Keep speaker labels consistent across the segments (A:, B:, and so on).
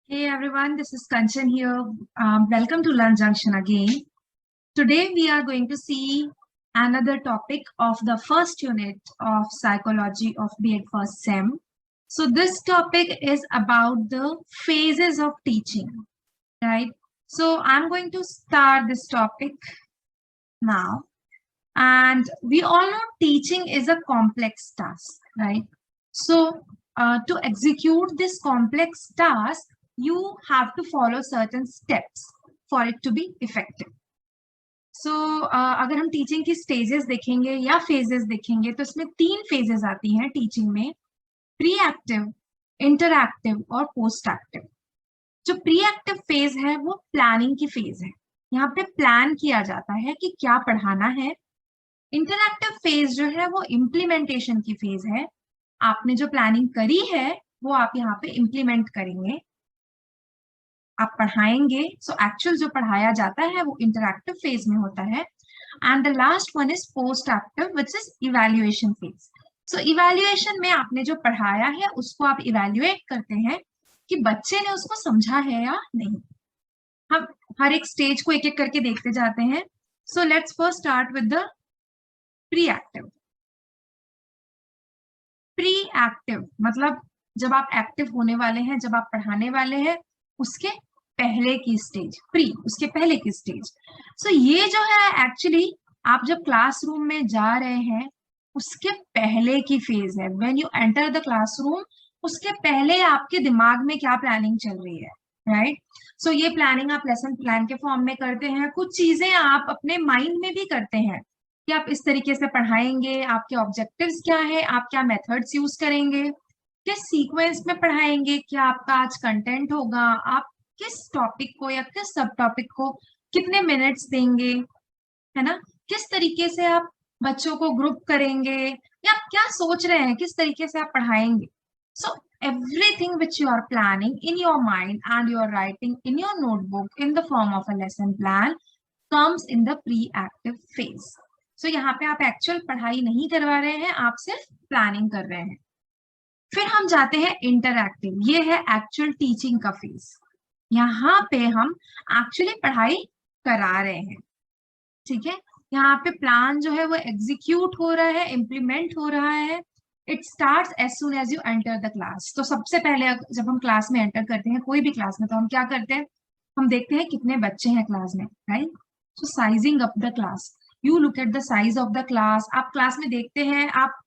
A: Hey everyone, this is Kanchan here. Welcome to Lunch Junction again. Today we are going to see another topic of the first unit of psychology of B.Ed First Sem. So this topic is about the phases of teaching, right? So I'm going to start this topic now. And we all know teaching is a complex task, right? So to execute this complex task, you have to follow certain steps for it to be effective. So अगर हम teaching की stages देखेंगे या phases देखेंगे तो इसमें 3 phases आती हैं टीचिंग में, प्री एक्टिव, इंटरएक्टिव और पोस्ट एक्टिव। जो प्री एक्टिव फेज है वो प्लानिंग की फेज है। यहाँ पे प्लान किया जाता है कि क्या पढ़ाना है। इंटरएक्टिव फेज जो है वो इम्प्लीमेंटेशन की फेज है। आपने जो प्लानिंग करी है वो आप यहाँ पे इम्प्लीमेंट करेंगे, आप पढ़ाएंगे। सो एक्चुअल जो पढ़ाया जाता है वो इंटरएक्टिव फेज में होता है। And the last one is post active which is evaluation phase. So evaluation में आपने जो पढ़ाया है उसको आप इवैल्यूएट करते हैं कि बच्चे ने उसको समझा है या नहीं। हम हर एक स्टेज को एक एक करके देखते जाते हैं। So let's first start with the pre active. Pre active मतलब जब आप एक्टिव होने वाले हैं, जब आप पढ़ाने वाले हैं, उसके पहले की स्टेज, प्री उसके पहले की स्टेज। सो ये जो है एक्चुअली आप जब क्लासरूम में जा रहे हैं उसके पहले की फेज है। When you enter the classroom उसके पहले आपके दिमाग में क्या प्लानिंग चल रही है, राइट? सो ये प्लानिंग आप लेसन प्लान के फॉर्म में करते हैं। कुछ चीजें आप अपने माइंड में भी करते हैं कि आप इस तरीके से पढ़ाएंगे, आपके ऑब्जेक्टिव्स क्या है, आप क्या मेथड्स यूज करेंगे, किस सीक्वेंस में पढ़ाएंगे, क्या आपका आज कंटेंट होगा, आप किस टॉपिक को या किस सब टॉपिक को कितने मिनट्स देंगे, है ना? किस तरीके से आप बच्चों को ग्रुप करेंगे या आप क्या सोच रहे हैं, किस तरीके से आप पढ़ाएंगे। सो everything which you are planning in your mind and you are writing in your notebook in the form of a lesson plan comes in the pre-active phase. So यहाँ पे आप एक्चुअल पढ़ाई नहीं करवा रहे हैं, आप सिर्फ प्लानिंग कर रहे हैं। फिर हम जाते हैं इंटरएक्टिव। ये है एक्चुअल टीचिंग का फेज। यहाँ पे हम एक्चुअली पढ़ाई करा रहे हैं, ठीक है? यहाँ पे प्लान जो है वो एग्जीक्यूट हो रहा है, इम्प्लीमेंट हो रहा है। It starts as soon as you enter the class. तो सबसे पहले जब हम क्लास में एंटर करते हैं, कोई भी क्लास में, तो हम क्या करते हैं, हम देखते हैं कितने बच्चे हैं क्लास में, right? So sizing up the class, you look at the size of the class. आप क्लास में देखते हैं, आप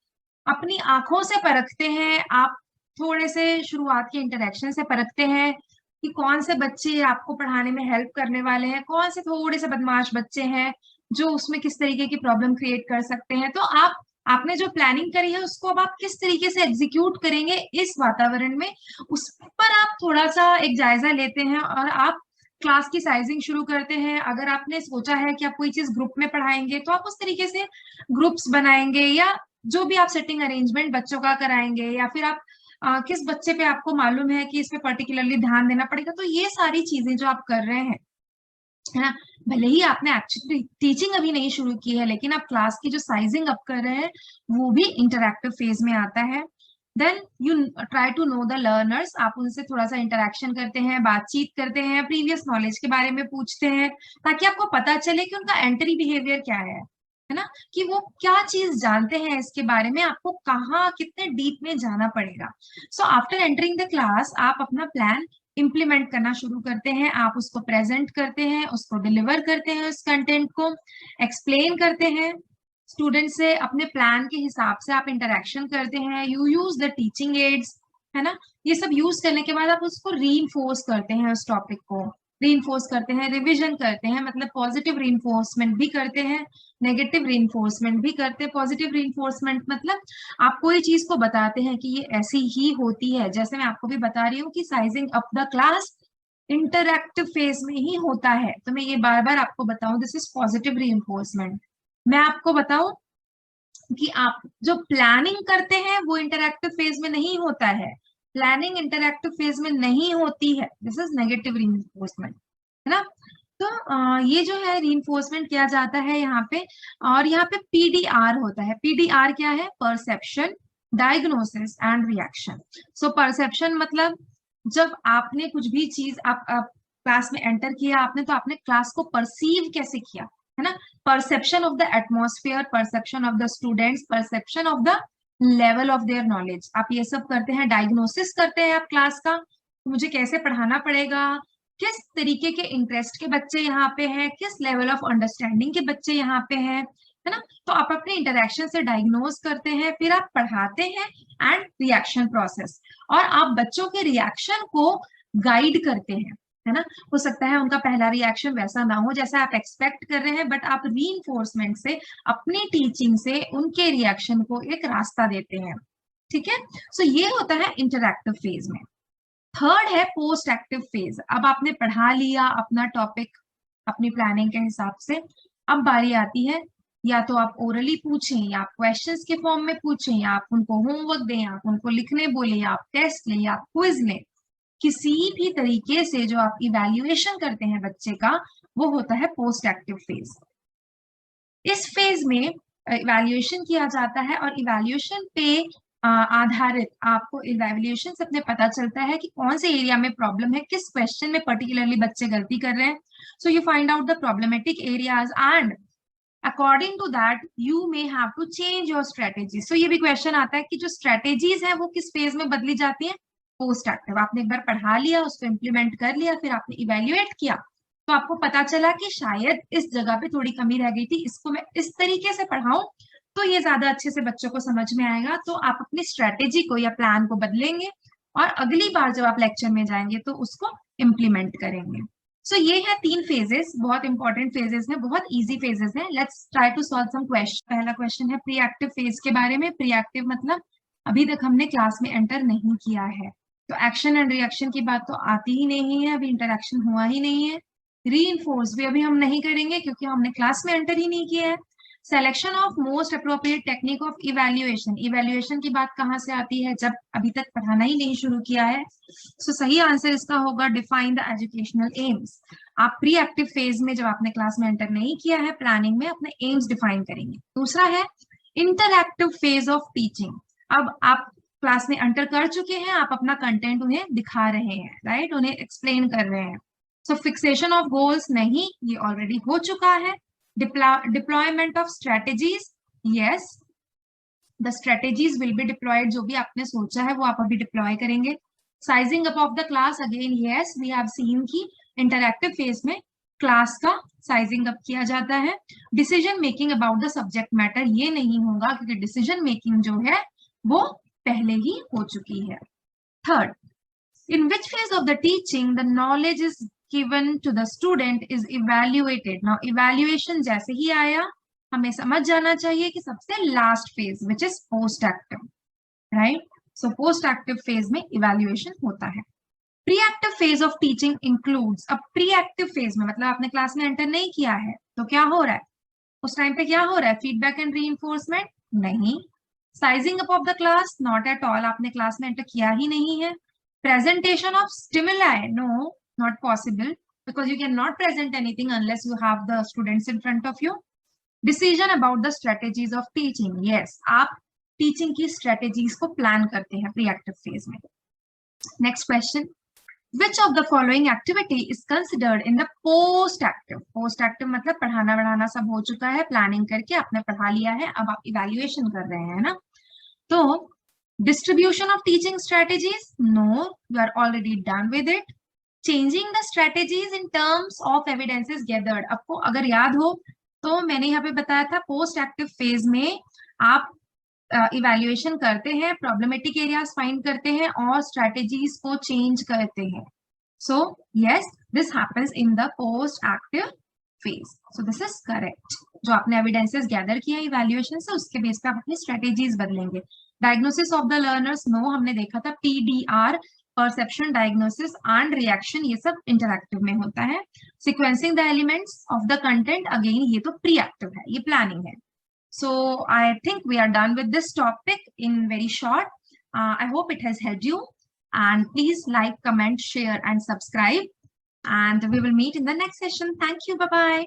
A: अपनी आंखों से परखते हैं, आप थोड़े से शुरुआत के इंटरेक्शन से परखते हैं कि कौन से बच्चे आपको पढ़ाने में हेल्प करने वाले हैं, कौन से थोड़े से बदमाश बच्चे हैं जो उसमें किस तरीके की प्रॉब्लम क्रिएट कर सकते हैं। तो आपने जो प्लानिंग करी है उसको अब आप किस तरीके से एग्जीक्यूट करेंगे इस वातावरण में, उस पर आप थोड़ा सा एक जायजा लेते हैं और आप क्लास की साइजिंग शुरू करते हैं। अगर आपने सोचा है कि आप कोई चीज ग्रुप में पढ़ाएंगे तो आप उस तरीके से ग्रुप्स बनाएंगे, या जो भी आप सेटिंग अरेंजमेंट बच्चों का कराएंगे, या फिर आप किस बच्चे पे आपको मालूम है कि इस पे पर्टिकुलरली ध्यान देना पड़ेगा। तो ये सारी चीजें जो आप कर रहे हैं, है ना, भले ही आपने एक्चुअली टीचिंग अभी नहीं शुरू की है, लेकिन आप क्लास की जो साइजिंग अप कर रहे हैं वो भी इंटरएक्टिव फेज में आता है। Then you try to know the learners. आप उनसे थोड़ा सा इंटरेक्शन करते हैं, बातचीत करते हैं, प्रीवियस नॉलेज के बारे में पूछते हैं, ताकि आपको पता चले कि उनका एंट्री बिहेवियर क्या है ना, कि वो क्या चीज जानते हैं इसके बारे में, आपको कहाँ कितने डीप में जाना पड़ेगा। So after entering the class आप अपना प्लान इम्प्लीमेंट करना शुरू करते हैं। आप उसको प्रेजेंट करते हैं, उसको डिलीवर करते हैं, उस कंटेंट को एक्सप्लेन करते हैं स्टूडेंट से, अपने प्लान के हिसाब से आप इंटरेक्शन करते हैं। You use the teaching ads, है ना। ये सब यूज करने के बाद आप उसको रीइंफोर्स करते हैं, उस टॉपिक को रीइंफोर्स करते हैं, रिविजन करते हैं, मतलब पॉजिटिव रीइंफोर्समेंट भी करते हैं, नेगेटिव रीइंफोर्समेंट भी करते हैं। पॉजिटिव रीइंफोर्समेंट मतलब आप कोई चीज को बताते हैं कि ये ऐसी ही होती है, जैसे मैं आपको भी बता रही हूँ कि sizing up the class interactive phase में ही होता है। तो मैं ये बार बार आपको बताऊं, दिस इज पॉजिटिव रीइंफोर्समेंट। मैं आपको बताऊं कि आप जो प्लानिंग करते हैं वो इंटरएक्टिव फेज में नहीं होता है, प्लानिंग इंटरएक्टिव फेज में नहीं होती है, दिस इज नेगेटिव रीइंफोर्समेंट, है ना। तो ये जो है रीइंफोर्समेंट किया जाता है यहाँ पे। और यहाँ पे पीडीआर होता है। पीडीआर क्या है? Perception, diagnosis and reaction. So perception मतलब जब आपने कुछ भी चीज आप क्लास में एंटर किया आपने, तो आपने क्लास को परसीव कैसे किया, है ना? Perception of the atmosphere, perception of the students, perception of the level of their knowledge, आप ये सब करते हैं। डायग्नोसिस करते हैं आप क्लास का, मुझे कैसे पढ़ाना पड़ेगा, किस तरीके के इंटरेस्ट के बच्चे यहाँ पे हैं, किस लेवल ऑफ अंडरस्टैंडिंग के बच्चे यहाँ पे हैं, है ना? तो आप अपने इंटरेक्शन से डायग्नोज करते हैं, फिर आप पढ़ाते हैं। एंड रिएक्शन प्रोसेस, और आप बच्चों के रिएक्शन को गाइड करते हैं, है ना? हो सकता है उनका पहला रिएक्शन वैसा ना हो जैसा आप एक्सपेक्ट कर रहे हैं, बट आप रीइंफोर्समेंट से, अपनी टीचिंग से उनके रिएक्शन को एक रास्ता देते हैं, ठीक है? सो ये होता है इंटरैक्टिव फेज में। थर्ड है पोस्ट एक्टिव फेज। अब आपने पढ़ा लिया अपना टॉपिक अपनी प्लानिंग के हिसाब से, अब बारी आती है या तो आप ओरली पूछें, या आप क्वेश्चंस के फॉर्म में पूछें, या आप उनको होमवर्क दें, आप उनको लिखने बोले, या आप टेस्ट लें, या आप क्विज लें, किसी भी तरीके से जो आप इवैल्यूएशन करते हैं बच्चे का, वो होता है पोस्ट एक्टिव फेज। इस फेज में इवैल्यूएशन किया जाता है, और इवैल्यूएशन पे आधारित आपको इवैल्यूएशन से अपने पता चलता है कि कौन से एरिया में प्रॉब्लम है, किस क्वेश्चन में पर्टिकुलरली बच्चे गलती कर रहे हैं। So you find out the problematic areas and according to that you may have to change your strategy. So ये भी क्वेश्चन आता है कि जो स्ट्रेटेजीज है वो किस फेज में बदली जाती है, पोस्ट एक्टिव। आपने एक बार पढ़ा लिया, उसको इम्प्लीमेंट कर लिया, फिर आपने इवेल्युएट किया, तो आपको पता चला कि शायद इस जगह पे थोड़ी कमी रह गई थी, इसको मैं इस तरीके से पढ़ाऊं तो ये ज्यादा अच्छे से बच्चों को समझ में आएगा। तो आप अपनी स्ट्रेटेजी को या प्लान को बदलेंगे, और अगली बार जब आप लेक्चर में जाएंगे तो उसको इम्प्लीमेंट करेंगे। सो ये है 3 फेजेस, बहुत इंपॉर्टेंट फेजेस हैं, बहुत इजी फेजेस हैं। Let's try to solve some question. पहला क्वेश्चन है प्री एक्टिव फेज के बारे में। प्री एक्टिव मतलब अभी तक हमने क्लास में एंटर नहीं किया है, तो एक्शन एंड रिएक्शन की बात तो आती ही नहीं है, अभी इंटरेक्शन हुआ ही नहीं है। रीइंफोर्स भी अभी हम नहीं करेंगे क्योंकि हमने क्लास में एंटर ही नहीं किया है। Selection of most appropriate technique of evaluation, evaluation की बात कहाँ से आती है जब अभी तक पढ़ाना ही नहीं शुरू किया है। सो सही आंसर इसका होगा डिफाइन द एजुकेशनल एम्स। आप प्री एक्टिव फेज में जब आपने क्लास में एंटर नहीं किया है, प्लानिंग में अपने एम्स डिफाइन करेंगे। दूसरा है इंटरएक्टिव फेज ऑफ टीचिंग। अब आप क्लास में एंटर कर चुके हैं, आप अपना कंटेंट उन्हें दिखा रहे हैं, राइट, उन्हें एक्सप्लेन कर रहे हैं। सो फिक्सेशन ऑफ गोल्स नहीं, ये ऑलरेडी हो चुका है। Deployment of strategies, yes, the strategies will be diploid, जो भी आपने सोचा है वो आप अभी डिप्लॉय करेंगे। Sizing up of the class, again yes, we have seen की इंटरएक्टिव फेज में क्लास का साइजिंग अप किया जाता है। Decision making about the subject matter, ये नहीं होगा क्योंकि डिसीजन मेकिंग जो है वो पहले ही हो चुकी है। Third, in which phase of the teaching the knowledge is given to the student is evaluated. Now evaluation जैसे ही आया हमें समझ जाना चाहिए कि सबसे last phase which is post active, right? So post active phase में evaluation होता है। Pre active phase of teaching includes, अब प्री एक्टिव फेज में मतलब आपने क्लास में एंटर नहीं किया है तो क्या हो रहा है उस टाइम पे, क्या हो रहा है, फीडबैक एंड रीइंफोर्समेंट नहीं। Sizing up of the class, not at all, आपने क्लास में एंटर किया ही नहीं है। Presentation of stimuli, no, not possible, because you cannot present anything unless you have the students in front of you. Decision about the strategies of teaching, yes, आप teaching की strategies को plan करते हैं pre-active phase में। Next question, which of the following activity is considered in the post-active? Post-active मतलब पढ़ाना बढ़ाना सब हो चुका है, planning करके आपने पढ़ा लिया है, अब आप evaluation कर रहे हैं ना। तो distribution of teaching strategies, no, you are already done with it. Changing the strategies in terms of evidences gathered, आपको अगर याद हो तो मैंने यहाँ पे बताया था पोस्ट एक्टिव फेज में आप इवैल्यूएशन करते हैं, प्रॉब्लमेटिक एरियाज फाइंड करते हैं और स्ट्रेटेजीज को चेंज करते हैं। So yes, this happens in the post active phase. So this is correct. जो आपने एविडेंसेस गैदर किया इवैल्यूएशन से, उसके बेस पे आप अपनी स्ट्रेटेजीज बदलेंगे। Diagnosis of the learners, no, हमने देखा था PDR, perception, diagnosis and reaction, ये सब इंटरएक्टिव में होता है। Sequencing the elements of the content, again ये तो प्री एक्टिव है, ये प्लानिंग है। So I think we are done with this topic in very short. I hope it has helped you, and please like, comment, share and subscribe, and we will meet in the next session. Thank you. Bye bye.